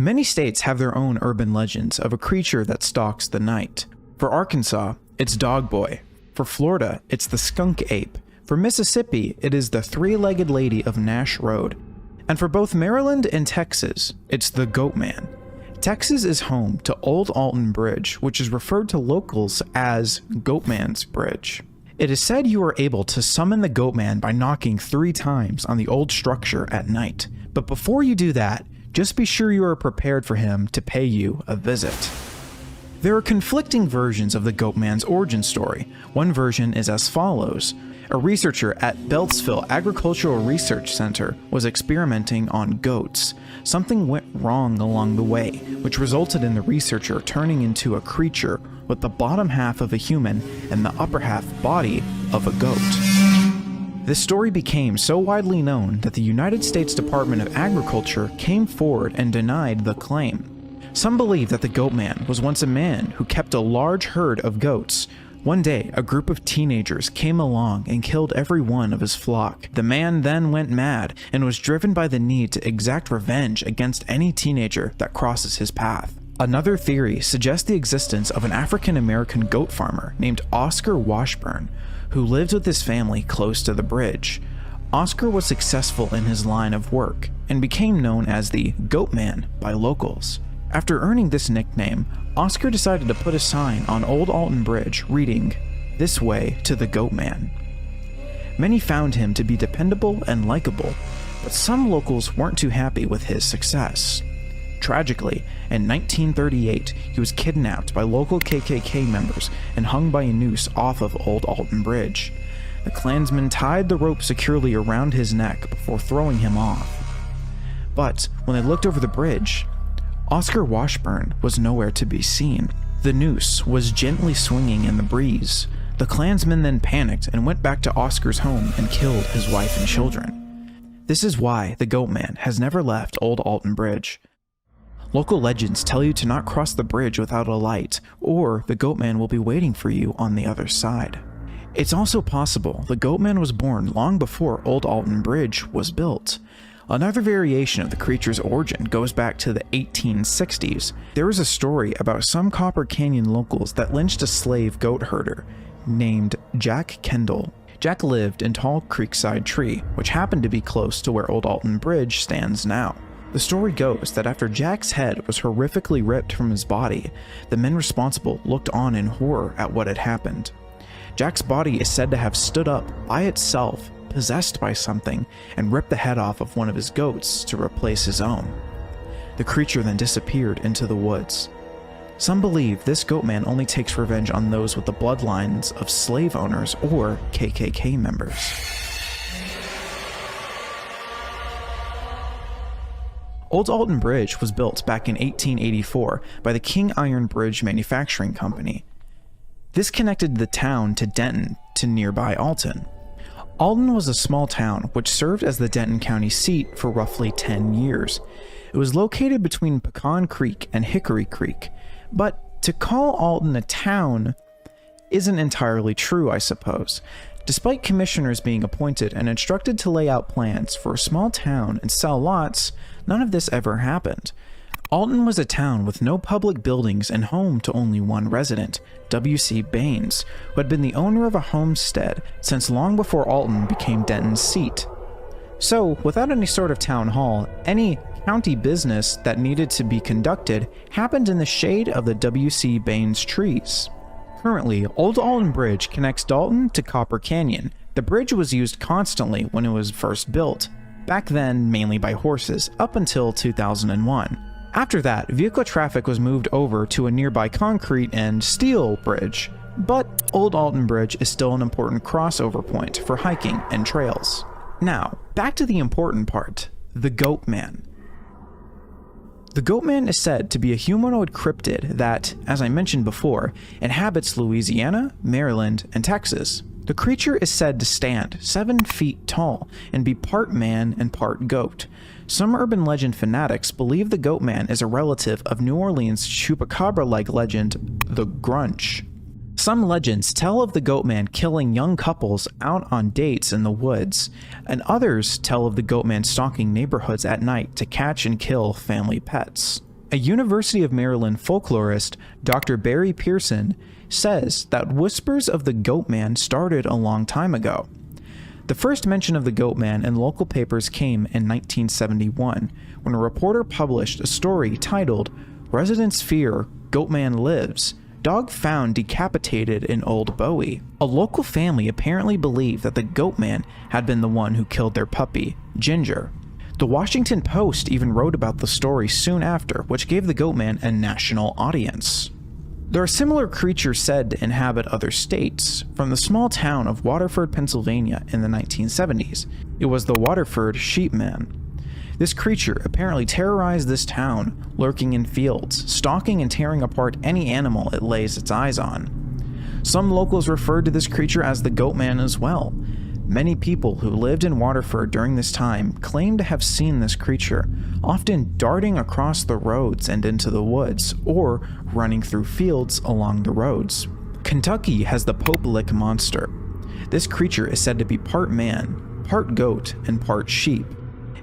Many states have their own urban legends of a creature that stalks the night. For Arkansas, it's Dog Boy. For Florida, it's the Skunk Ape. For Mississippi, it is the Three-Legged Lady of Nash Road. And for both Maryland and Texas, it's the Goatman. Texas is home to Old Alton Bridge, which is referred to locals as Goatman's Bridge. It is said you are able to summon the Goatman by knocking 3 times on the old structure at night. But before you do that, just be sure you are prepared for him to pay you a visit. There are conflicting versions of the Goatman's origin story. One version is as follows. A researcher at Beltsville Agricultural Research Center was experimenting on goats. Something went wrong along the way, which resulted in the researcher turning into a creature with the bottom half of a human and the upper half body of a goat. This story became so widely known that the United States Department of Agriculture came forward and denied the claim. Some believe that the Goatman was once a man who kept a large herd of goats. One day, a group of teenagers came along and killed every one of his flock. The man then went mad and was driven by the need to exact revenge against any teenager that crosses his path. Another theory suggests the existence of an African-American goat farmer named Oscar Washburn, who lived with his family close to the bridge. Oscar was successful in his line of work and became known as the Goatman by locals. After earning this nickname, Oscar decided to put a sign on Old Alton Bridge reading, "This way to the Goatman." Many found him to be dependable and likable, but some locals weren't too happy with his success. Tragically, in 1938, he was kidnapped by local KKK members and hung by a noose off of Old Alton Bridge. The Klansmen tied the rope securely around his neck before throwing him off. But when they looked over the bridge, Oscar Washburn was nowhere to be seen. The noose was gently swinging in the breeze. The Klansmen then panicked and went back to Oscar's home and killed his wife and children. This is why the Goatman has never left Old Alton Bridge. Local legends tell you to not cross the bridge without a light, or the Goatman will be waiting for you on the other side. It's also possible the Goatman was born long before Old Alton Bridge was built. Another variation of the creature's origin goes back to the 1860s. There is a story about some Copper Canyon locals that lynched a slave goat herder named Jack Kendall. Jack lived in Tall Creekside Tree, which happened to be close to where Old Alton Bridge stands now. The story goes that after Jack's head was horrifically ripped from his body, the men responsible looked on in horror at what had happened. Jack's body is said to have stood up by itself, possessed by something, and ripped the head off of one of his goats to replace his own. The creature then disappeared into the woods. Some believe this Goatman only takes revenge on those with the bloodlines of slave owners or KKK members. Old Alton Bridge was built back in 1884 by the King Iron Bridge Manufacturing Company. This connected the town to Denton to nearby Alton. Alton was a small town which served as the Denton County seat for roughly 10 years. It was located between Pecan Creek and Hickory Creek, but to call Alton a town isn't entirely true, I suppose. Despite commissioners being appointed and instructed to lay out plans for a small town and sell lots, none of this ever happened. Alton was a town with no public buildings and home to only one resident, W.C. Baines, who had been the owner of a homestead since long before Alton became Denton's seat. So, without any sort of town hall, any county business that needed to be conducted happened in the shade of the W.C. Baines trees. Currently, Old Alton Bridge connects Dalton to Copper Canyon. The bridge was used constantly when it was first built, back then mainly by horses, up until 2001. After that, vehicle traffic was moved over to a nearby concrete and steel bridge, but Old Alton Bridge is still an important crossover point for hiking and trails. Now, back to the important part, the Goatman. The Goatman is said to be a humanoid cryptid that, as I mentioned before, inhabits Louisiana, Maryland, and Texas. The creature is said to stand 7 feet tall and be part man and part goat. Some urban legend fanatics believe the Goatman is a relative of New Orleans chupacabra-like legend, the Grunch. Some legends tell of the Goatman killing young couples out on dates in the woods, and others tell of the Goatman stalking neighborhoods at night to catch and kill family pets. A University of Maryland folklorist, Dr. Barry Pearson, says that whispers of the Goatman started a long time ago. The first mention of the Goatman in local papers came in 1971, when a reporter published a story titled, "Residents Fear Goatman Lives, Dog Found Decapitated in Old Bowie." A local family apparently believed that the Goatman had been the one who killed their puppy, Ginger. The Washington Post even wrote about the story soon after, which gave the Goatman a national audience. There are similar creatures said to inhabit other states. From the small town of Waterford, Pennsylvania in the 1970s, it was the Waterford Sheepman. This creature apparently terrorized this town, lurking in fields, stalking and tearing apart any animal it lays its eyes on. Some locals referred to this creature as the Goatman as well. Many people who lived in Waterford during this time claimed to have seen this creature, often darting across the roads and into the woods, or running through fields along the roads. Kentucky has the Pope Lick monster. This creature is said to be part man, part goat, and part sheep.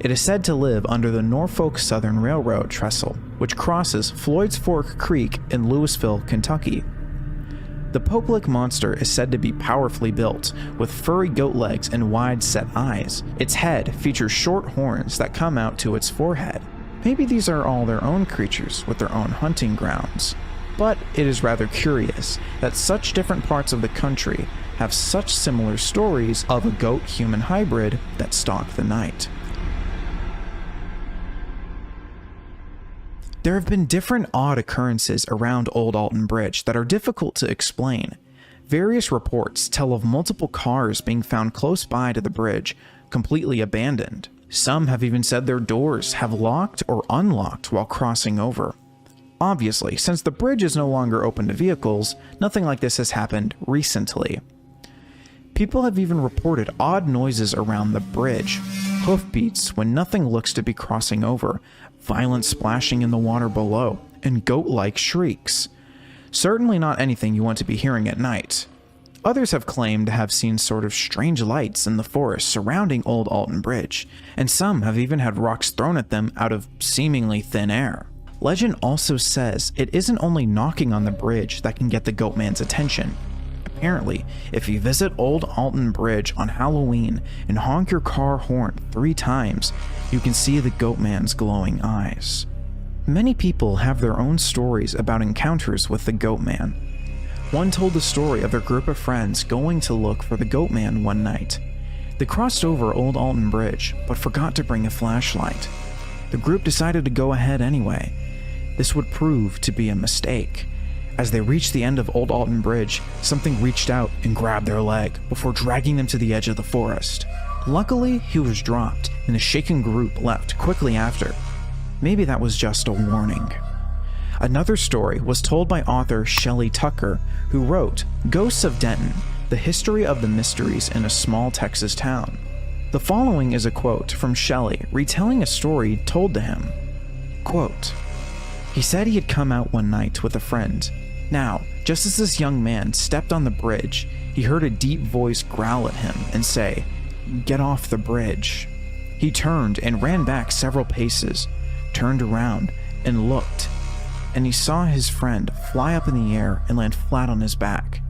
It is said to live under the Norfolk Southern Railroad trestle, which crosses Floyd's Fork Creek in Louisville, Kentucky. The Pope Lick monster is said to be powerfully built, with furry goat legs and wide-set eyes. Its head features short horns that come out to its forehead. Maybe these are all their own creatures with their own hunting grounds. But it is rather curious that such different parts of the country have such similar stories of a goat-human hybrid that stalk the night. There have been different odd occurrences around Old Alton Bridge that are difficult to explain. Various reports tell of multiple cars being found close by to the bridge, completely abandoned. Some have even said their doors have locked or unlocked while crossing over. Obviously, since the bridge is no longer open to vehicles, nothing like this has happened recently. People have even reported odd noises around the bridge, hoofbeats when nothing looks to be crossing over, violent splashing in the water below, and goat-like shrieks. Certainly not anything you want to be hearing at night. Others have claimed to have seen sort of strange lights in the forest surrounding Old Alton Bridge, and some have even had rocks thrown at them out of seemingly thin air. Legend also says it isn't only knocking on the bridge that can get the Goatman's attention. Apparently, if you visit Old Alton Bridge on Halloween and honk your car horn 3 times, you can see the Goatman's glowing eyes. Many people have their own stories about encounters with the Goatman. One told the story of a group of friends going to look for the Goatman one night. They crossed over Old Alton Bridge, but forgot to bring a flashlight. The group decided to go ahead anyway. This would prove to be a mistake. As they reached the end of Old Alton Bridge, something reached out and grabbed their leg before dragging them to the edge of the forest. Luckily, he was dropped, and the shaken group left quickly after. Maybe that was just a warning. Another story was told by author Shelley Tucker, who wrote Ghosts of Denton, The History of the Mysteries in a Small Texas Town. The following is a quote from Shelley retelling a story told to him. Quote, "He said he had come out one night with a friend. Now, just as this young man stepped on the bridge, he heard a deep voice growl at him and say, 'Get off the bridge.' He turned and ran back several paces, turned around and looked, and he saw his friend fly up in the air and land flat on his back.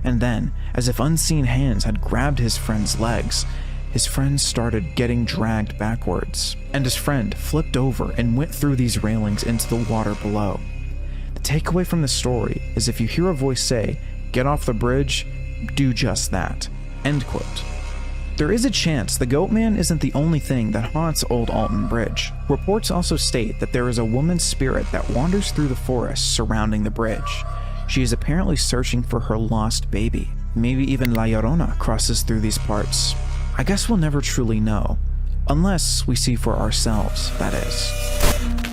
And then, as if unseen hands had grabbed his friend's legs, his friend started getting dragged backwards, and his friend flipped over and went through these railings into the water below. The takeaway from the story is if you hear a voice say, 'Get off the bridge,' do just that." End quote. There is a chance the Goatman isn't the only thing that haunts Old Alton Bridge. Reports also state that there is a woman's spirit that wanders through the forest surrounding the bridge. She is apparently searching for her lost baby. Maybe even La Llorona crosses through these parts. I guess we'll never truly know. Unless we see for ourselves, that is.